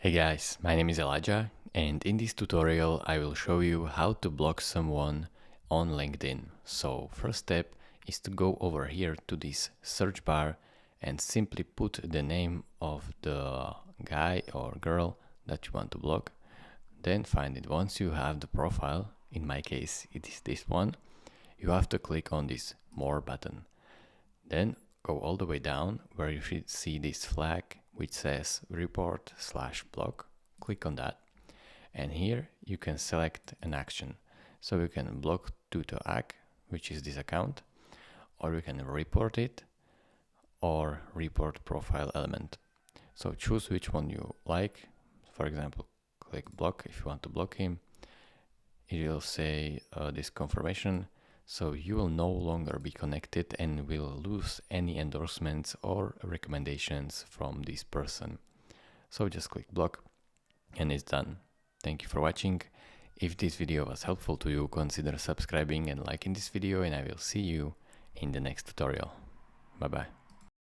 Hey guys, my name is Elijah, and in this tutorial I will show you how to block someone on LinkedIn. So first step is to go over here to this search bar and simply put the name of the guy or girl that you want to block. Then find it. Once you have the profile, in my case it is this one, you have to click on this more button. Then go all the way down where you should see this flag which says report/block. Click on that, and here you can select an action. So you can block Tuto-Ag, which is this account, or you can report it or report profile element. So choose which one you like. For example, click block if you want to block him. It will say this confirmation, so you will no longer be connected and will lose any endorsements or recommendations from this person. So just click block and it's done. Thank you for watching. If this video was helpful to you, consider subscribing and liking this video, and I will see you in the next tutorial. Bye bye.